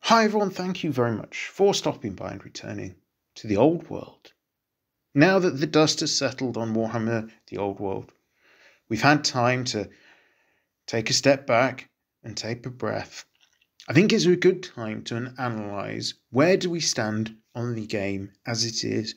Hi everyone, thank you very much for stopping by and returning to the old world. Now that the dust has settled on Warhammer The Old World, we've had time to take a step back and take a breath. I think it's a good time to analyse where do we stand on the game as it is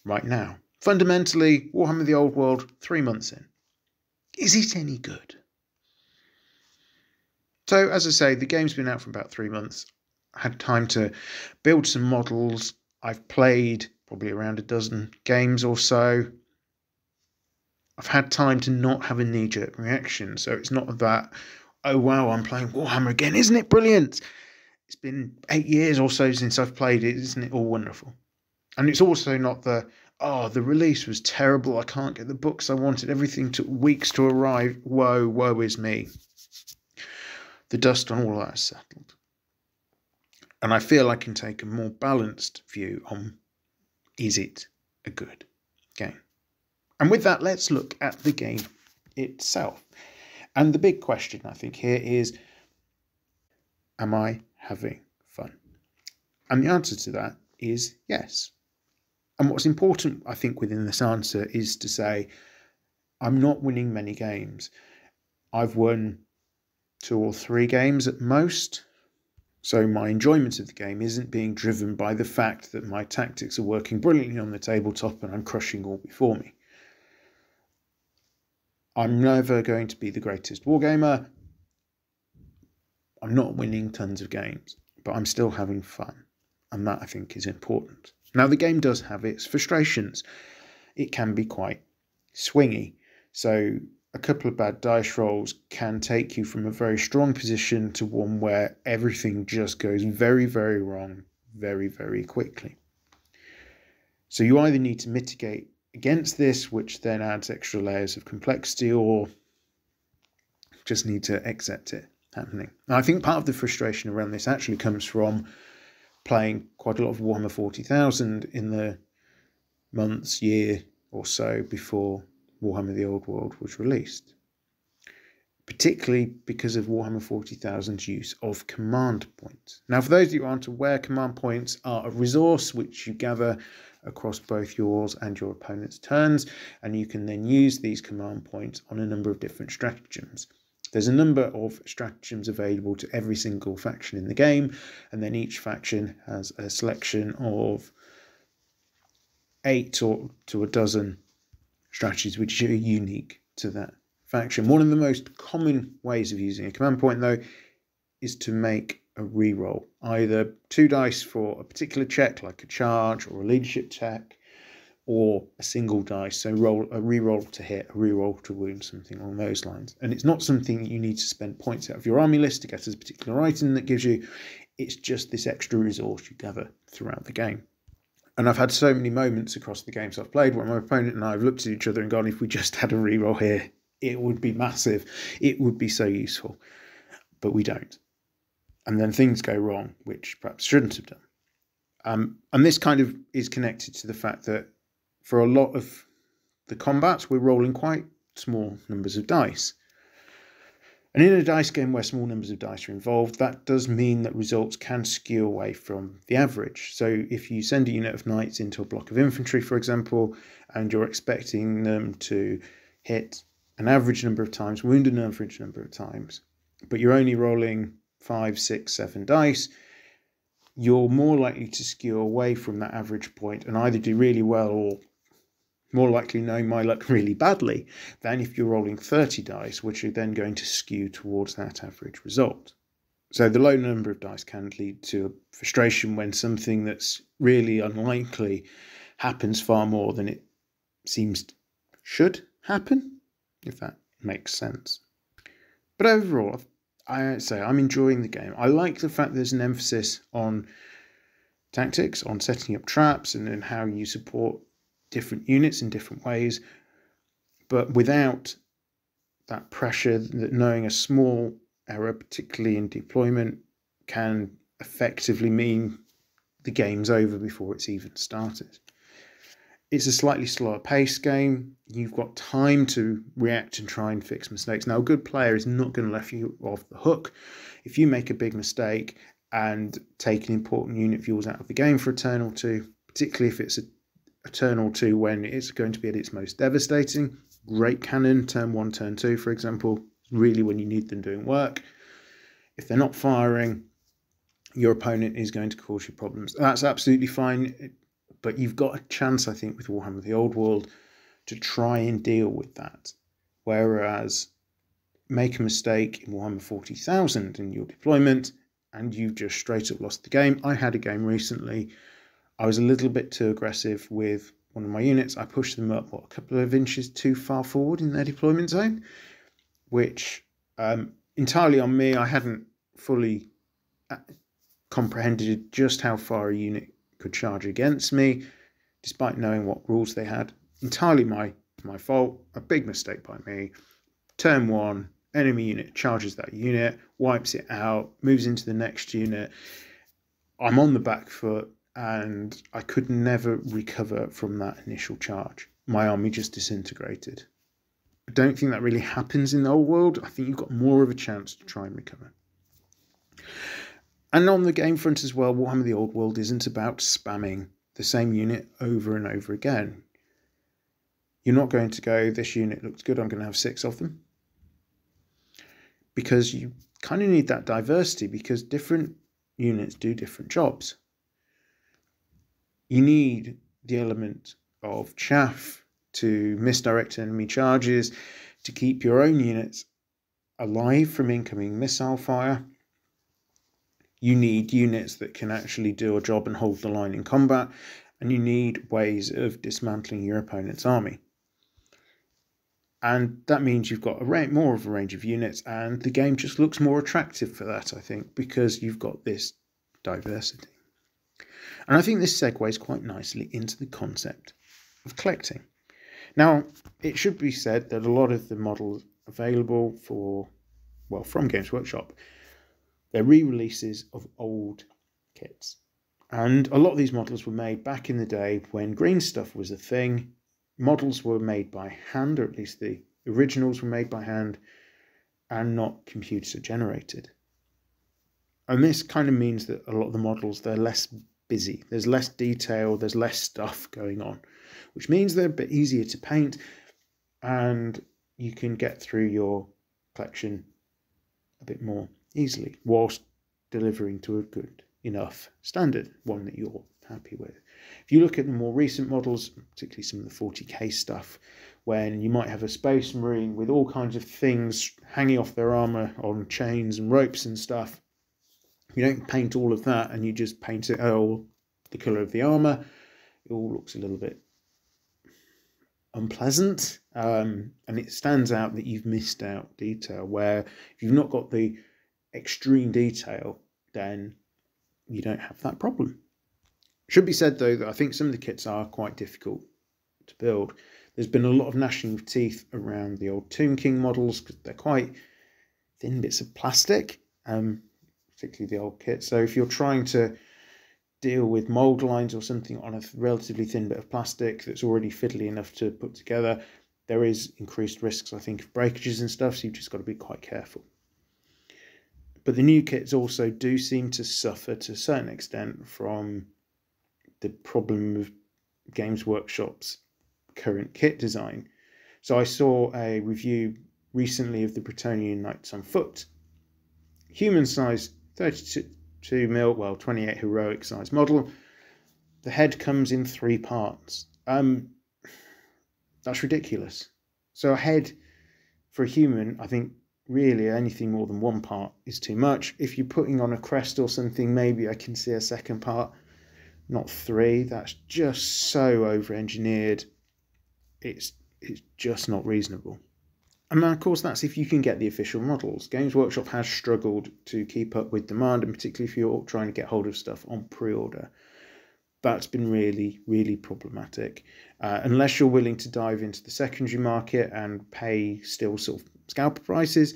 right now. Fundamentally, Warhammer The Old World, 3 months in. Is it any good? So, as I say, the game's been out for about 3 months. I had time to build some models. I've played probably around a dozen games or so. I've had time to not have a knee-jerk reaction. So it's not that, oh wow, I'm playing Warhammer again. Isn't it brilliant? It's been 8 years or so since I've played it. Isn't it all wonderful? And it's also not the, oh, the release was terrible. I can't get the books I wanted. Everything took weeks to arrive. Woe is me. The dust on all that has settled. And I feel I can take a more balanced view on, is it a good game? And with that, let's look at the game itself. And the big question, I think, here is, am I having fun? And the answer to that is yes. And what's important, I think, within this answer is to say, I'm not winning many games. I've won 2 or 3 games at most. So my enjoyment of the game isn't being driven by the fact that my tactics are working brilliantly on the tabletop and I'm crushing all before me. I'm never going to be the greatest wargamer. I'm not winning tons of games, but I'm still having fun. And that, I think, is important. Now, the game does have its frustrations. It can be quite swingy. So a couple of bad dice rolls can take you from a very strong position to one where everything just goes very, very wrong very, very quickly. So you either need to mitigate against this, which then adds extra layers of complexity, or just need to accept it happening. Now, I think part of the frustration around this actually comes from playing quite a lot of Warhammer 40,000 in the months, year or so before Warhammer The Old World was released, particularly because of Warhammer 40,000's use of command points. Now, for those of you who aren't aware, command points are a resource which you gather across both yours and your opponent's turns, and you can then use these command points on a number of different stratagems. There's a number of stratagems available to every single faction in the game, and then each faction has a selection of 8 or to a dozen strategies which are unique to that faction. One of the most common ways of using a command point, though, is to make a reroll. Either 2 dice for a particular check, like a charge or a leadership check, or a single dice, so a reroll to hit, a reroll to wound, something along those lines. And it's not something that you need to spend points out of your army list to get as a particular item that gives you. It's just this extra resource you gather throughout the game. And I've had so many moments across the games I've played where my opponent and I have looked at each other and gone, if we just had a reroll here, it would be massive. It would be so useful. But we don't. And then things go wrong, which perhaps shouldn't have done. And this kind of is connected to the fact that for a lot of the combats, we're rolling quite small numbers of dice. And in a dice game where small numbers of dice are involved, that does mean that results can skew away from the average. So if you send a unit of knights into a block of infantry, for example, and you're expecting them to hit an average number of times, wound an average number of times, but you're only rolling 5, 6, 7 dice, you're more likely to skew away from that average point and either do really well or more likely, knowing my luck, really badly than if you're rolling 30 dice, which are then going to skew towards that average result. So the low number of dice can lead to a frustration when something that's really unlikely happens far more than it seems should happen, if that makes sense. But overall, I say I'm enjoying the game. I like the fact there's an emphasis on tactics, on setting up traps, and then how you support different units in different ways, but without that pressure that knowing a small error, particularly in deployment, can effectively mean the game's over before it's even started. It's a slightly slower paced game. You've got time to react and try and fix mistakes. Now, a good player is not going to let you off the hook. If you make a big mistake and taking important unit fuels out of the game for a turn or two, particularly if it's a turn or two when it's going to be at its most devastating. Great cannon, turn 1, turn 2, for example, really when you need them doing work. If they're not firing, your opponent is going to cause you problems. That's absolutely fine, but you've got a chance, I think, with Warhammer The Old World to try and deal with that. Whereas make a mistake in Warhammer 40,000 in your deployment and you've just straight up lost the game. I had a game recently. I was a little bit too aggressive with one of my units. I pushed them up, a couple of inches too far forward in their deployment zone, which entirely on me. I hadn't fully comprehended just how far a unit could charge against me, despite knowing what rules they had. Entirely my fault. A big mistake by me. Turn 1, enemy unit charges that unit, wipes it out, moves into the next unit. I'm on the back foot, and I could never recover from that initial charge. My army just disintegrated. I don't think that really happens in the old world. I think you've got more of a chance to try and recover. And on the game front as well, Warhammer The Old World isn't about spamming the same unit over and over again. You're not going to go, this unit looks good, I'm going to have 6 of them. Because you kind of need that diversity, because different units do different jobs. You need the element of chaff to misdirect enemy charges, to keep your own units alive from incoming missile fire. You need units that can actually do a job and hold the line in combat, and you need ways of dismantling your opponent's army. And that means you've got more of a range of units, and the game just looks more attractive for that, I think, because you've got this diversity. And I think this segues quite nicely into the concept of collecting. Now, it should be said that a lot of the models available from Games Workshop, they're re-releases of old kits. And a lot of these models were made back in the day when green stuff was a thing. Models were made by hand, or at least the originals were made by hand, and not computer generated. And this kind of means that a lot of the models, they're less busy. There's less detail, there's less stuff going on, which means they're a bit easier to paint, and you can get through your collection a bit more easily, whilst delivering to a good enough standard, one that you're happy with. If you look at the more recent models, particularly some of the 40k stuff, when you might have a space marine with all kinds of things hanging off their armor on chains and ropes and stuff, you don't paint all of that and you just paint it the colour of the armor. It all looks a little bit unpleasant, and it stands out that you've missed out detail, where if you've not got the extreme detail, then you don't have that problem. Should be said, though, that I think some of the kits are quite difficult to build. There's been a lot of gnashing of teeth around the old Tomb King models, because they're quite thin bits of plastic, particularly the old kit. So if you're trying to deal with mould lines or something on a relatively thin bit of plastic that's already fiddly enough to put together, there is increased risks, I think, of breakages and stuff, so you've just got to be quite careful. But the new kits also do seem to suffer to a certain extent from the problem of Games Workshop's current kit design. So I saw a review recently of the Bretonnian Knights on Foot. Human size 32mm, 28 heroic size model. The head comes in 3 parts. That's ridiculous. So a head for a human, I think really anything more than 1 part is too much. If you're putting on a crest or something, maybe I can see a second part, not 3. That's just so over-engineered. It's just not reasonable. And of course, that's if you can get the official models. Games Workshop has struggled to keep up with demand, and particularly if you're trying to get hold of stuff on pre-order. That's been really, really problematic. Unless you're willing to dive into the secondary market and pay still sort of scalper prices,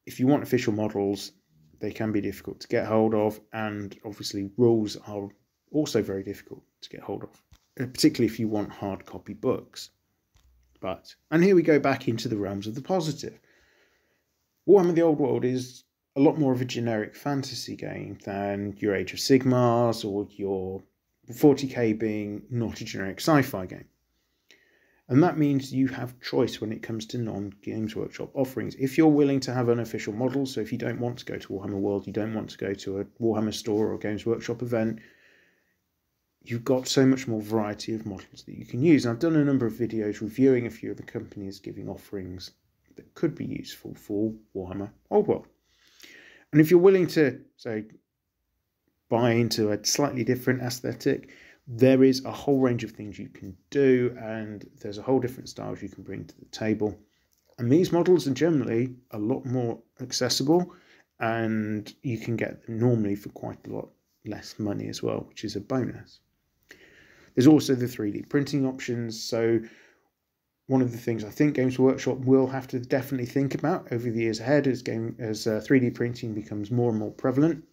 if you want official models, they can be difficult to get hold of, and obviously rules are also very difficult to get hold of, particularly if you want hard copy books. And here we go back into the realms of the positive. Warhammer The Old World is a lot more of a generic fantasy game than your Age of Sigmars or your 40k being not a generic sci-fi game. And that means you have choice when it comes to non-Games Workshop offerings. If you're willing to have unofficial models, so if you don't want to go to Warhammer World, you don't want to go to a Warhammer store or Games Workshop event, you've got so much more variety of models that you can use. And I've done a number of videos reviewing a few of the companies giving offerings that could be useful for Warhammer Old World. And if you're willing to, say, buy into a slightly different aesthetic, there is a whole range of things you can do, and there's a whole different styles you can bring to the table. And these models are generally a lot more accessible, and you can get them normally for quite a lot less money as well, which is a bonus. There's also the 3D printing options. So one of the things I think Games Workshop will have to definitely think about over the years ahead as 3D printing becomes more and more prevalent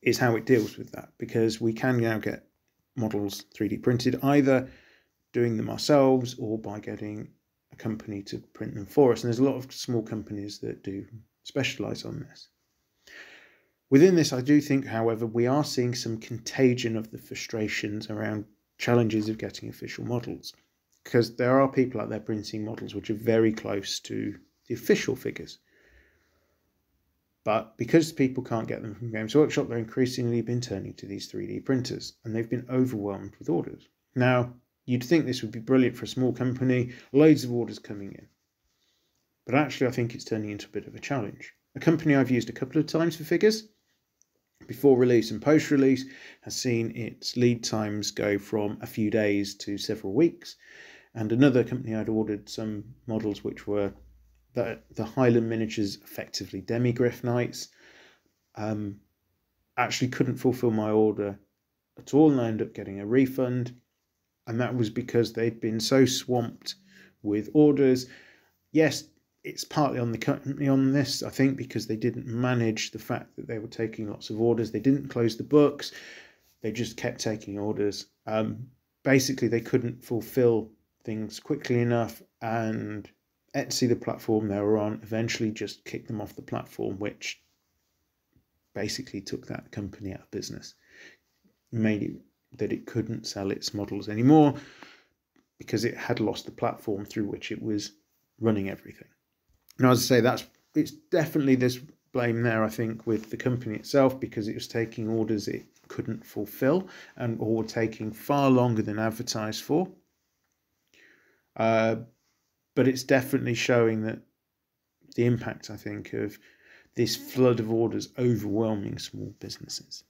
is how it deals with that, because we can now get models 3D printed, either doing them ourselves or by getting a company to print them for us. And there's a lot of small companies that do specialize on this. Within this, I do think, however, we are seeing some contagion of the frustrations around challenges of getting official models, because there are people out there printing models which are very close to the official figures. But because people can't get them from Games Workshop, they're increasingly been turning to these 3D printers, and they've been overwhelmed with orders. Now, you'd think this would be brilliant for a small company, loads of orders coming in. But actually, I think it's turning into a bit of a challenge. A company I've used a couple of times for figures, before release and post-release, has seen its lead times go from a few days to several weeks. And another company I'd ordered some models which were the Highland miniatures, effectively Demigryph Knights, actually couldn't fulfill my order at all, and I ended up getting a refund. And that was because they'd been so swamped with orders. Yes, it's partly on the company on this, I think, because they didn't manage the fact that they were taking lots of orders. They didn't close the books. They just kept taking orders. Basically, they couldn't fulfill things quickly enough, and Etsy, the platform they were on, eventually just kicked them off the platform, which basically took that company out of business. Made it that it couldn't sell its models anymore because it had lost the platform through which it was running everything. Now, as I say, it's definitely this blame there, I think, with the company itself, because it was taking orders it couldn't fulfill or were taking far longer than advertised for. But it's definitely showing that the impact, I think, of this flood of orders overwhelming small businesses.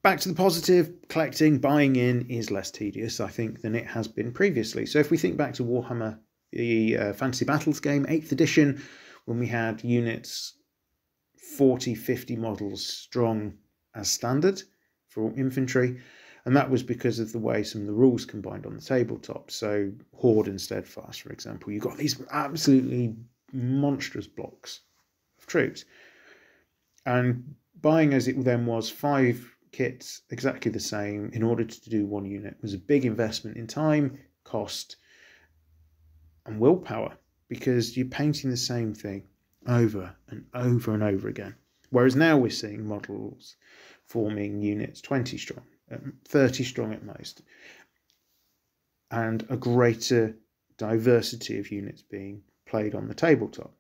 Back to the positive, collecting, buying in is less tedious, I think, than it has been previously. So if we think back to Warhammer, the Fantasy Battles game, 8th edition, when we had units 40, 50 models strong as standard for infantry, and that was because of the way some of the rules combined on the tabletop. So Horde and Steadfast, for example, you've got these absolutely monstrous blocks of troops. And buying, as it then was, 5 kits exactly the same in order to do one unit was a big investment in time, cost, and willpower, because you're painting the same thing over and over and over again. Whereas now we're seeing models forming units 20 strong, 30 strong at most, and a greater diversity of units being played on the tabletop.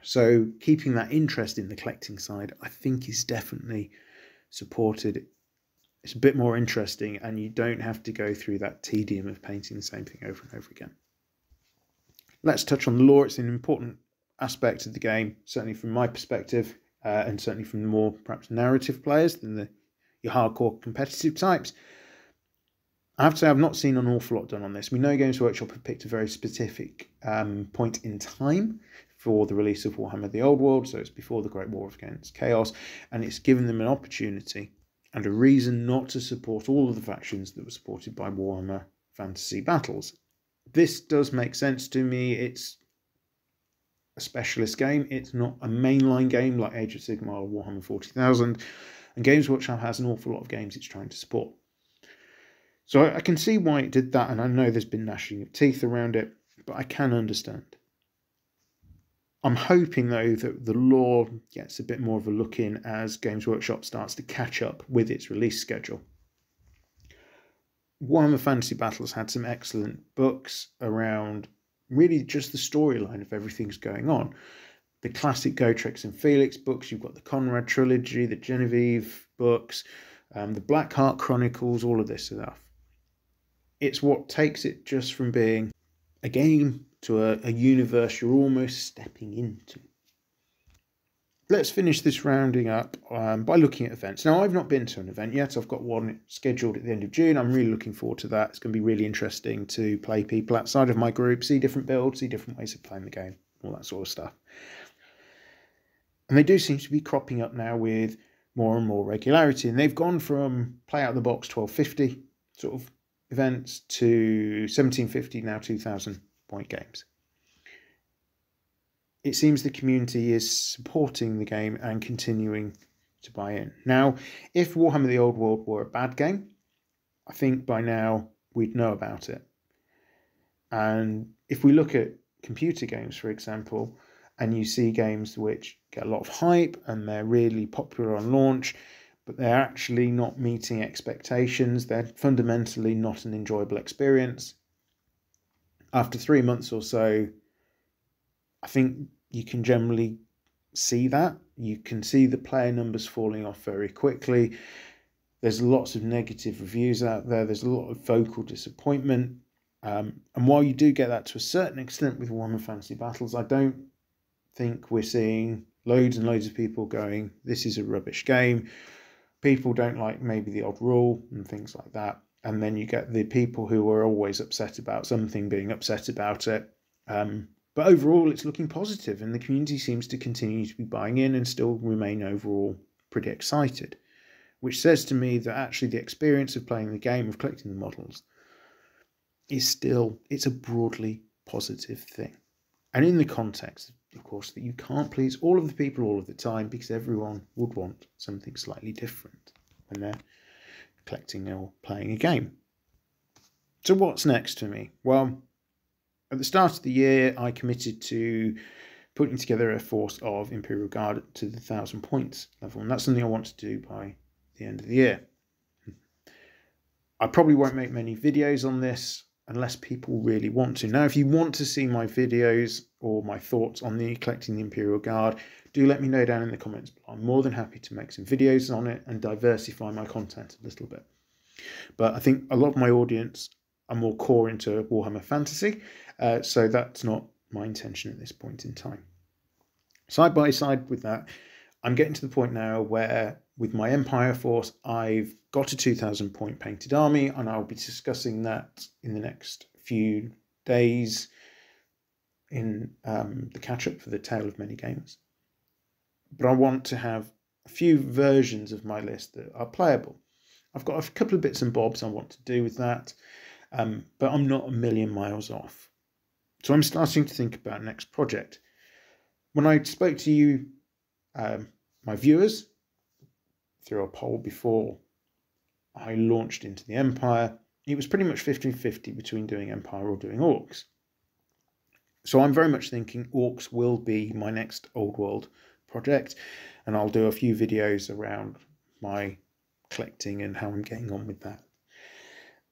So keeping that interest in the collecting side, I think, is definitely supported. It's a bit more interesting, and you don't have to go through that tedium of painting the same thing over and over again. Let's touch on the lore. It's an important aspect of the game, certainly from my perspective, and certainly from the more perhaps narrative players than your hardcore competitive types. I have to say I've not seen an awful lot done on this. We know Games Workshop have picked a very specific point in time for the release of Warhammer The Old World, so it's before the Great War Against Chaos, and it's given them an opportunity and a reason not to support all of the factions that were supported by Warhammer Fantasy Battles. This does make sense to me. It's a specialist game. It's not a mainline game like Age of Sigmar or Warhammer 40,000, and Games Workshop has an awful lot of games it's trying to support. So I can see why it did that, and I know there's been gnashing of teeth around it, but I can understand. I'm hoping, though, that the lore gets a bit more of a look in as Games Workshop starts to catch up with its release schedule. Warhammer Fantasy Battles had some excellent books around really just the storyline of everything's going on. The classic Gotrek and Felix books, you've got the Conrad trilogy, the Genevieve books, the Blackheart Chronicles, all of this stuff. It's what takes it just from being a game to a universe you're almost stepping into. Let's finish this rounding up by looking at events. Now, I've not been to an event yet. I've got one scheduled at the end of June. I'm really looking forward to that. It's going to be really interesting to play people outside of my group, see different builds, see different ways of playing the game, all that sort of stuff. And they do seem to be cropping up now with more and more regularity. And they've gone from play out of the box 1250 sort of events to 1750, now 2000 point games. It seems the community is supporting the game and continuing to buy in. Now, if Warhammer The Old World were a bad game, I think by now we'd know about it. And if we look at computer games, for example, and you see games which get a lot of hype and they're really popular on launch, but they're actually not meeting expectations, they're fundamentally not an enjoyable experience. After 3 months or so, I think you can generally see that. You can see the player numbers falling off very quickly. There's lots of negative reviews out there. There's a lot of vocal disappointment. And while you do get that to a certain extent with Warhammer Fantasy Battles, I don't think we're seeing loads and loads of people going, this is a rubbish game. People don't like maybe the odd rule and things like that. And then you get the people who are always upset about something being upset about it. But overall, it's looking positive, and the community seems to continue to be buying in and still remain overall pretty excited, which says to me that actually the experience of playing the game, of collecting the models, it's a broadly positive thing. And in the context, of course, that you can't please all of the people all of the time, because everyone would want something slightly different when they're collecting or playing a game. So what's next for me? Well, at the start of the year, I committed to putting together a force of Imperial Guard to the 1,000 points level, and that's something I want to do by the end of the year. I probably won't make many videos on this unless people really want to. Now, if you want to see my videos or my thoughts on collecting the Imperial Guard, do let me know down in the comments below. I'm more than happy to make some videos on it and diversify my content a little bit. But I think a lot of my audience are more core into Warhammer Fantasy, so that's not my intention at this point in time. Side by side with that, I'm getting to the point now where with my Empire force, I've got a 2,000 point painted army, and I'll be discussing that in the next few days in the catch-up for the Tale of Many Games. But I want to have a few versions of my list that are playable. I've got a couple of bits and bobs I want to do with that, but I'm not a million miles off. So I'm starting to think about next project. When I spoke to you, my viewers, through a poll before I launched into the Empire, it was pretty much 50-50 between doing Empire or doing Orcs. So I'm very much thinking Orcs will be my next Old World project, and I'll do a few videos around my collecting and how I'm getting on with that.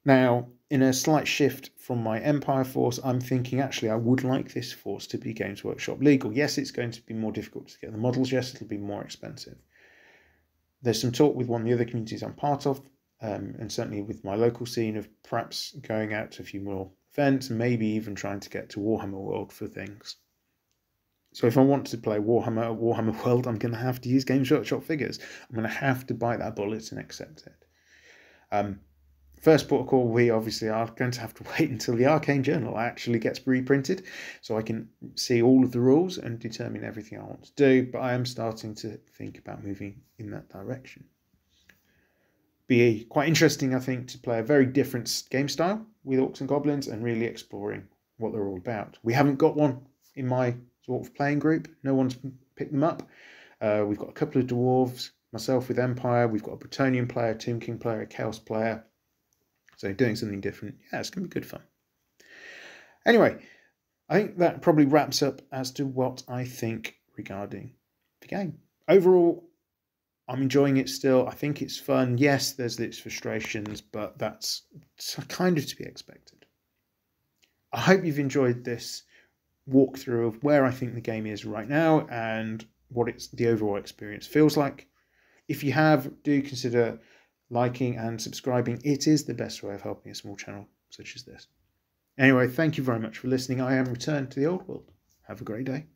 Now, in a slight shift from my Empire force, I'm thinking actually I would like this force to be Games Workshop legal. Yes, it's going to be more difficult to get the models. Yes, it'll be more expensive. There's some talk with one of the other communities I'm part of, and certainly with my local scene, of perhaps going out to a few more events and maybe even trying to get to Warhammer World for things. So if I want to play Warhammer World, I'm going to have to use Games Workshop figures. I'm going to have to bite that bullet and accept it. First port of call, we obviously are going to have to wait until the Arcane Journal actually gets reprinted so I can see all of the rules and determine everything I want to do, but I am starting to think about moving in that direction. Be quite interesting, I think, to play a very different game style with Orcs and Goblins and really exploring what they're all about. We haven't got one in my sort of playing group. No one's picked them up. We've got a couple of Dwarves, myself with Empire. We've got a Bretonnian player, Tomb King player, a Chaos player. So doing something different, yeah, it's going to be good fun. Anyway, I think that probably wraps up as to what I think regarding the game. Overall, I'm enjoying it still. I think it's fun. Yes, there's its frustrations, but that's kind of to be expected. I hope you've enjoyed this walkthrough of where I think the game is right now and what the overall experience feels like. If you have, do consider liking and subscribing. It is the best way of helping a small channel such as this. Anyway, thank you very much for listening. I am returned to the old world. Have a great day.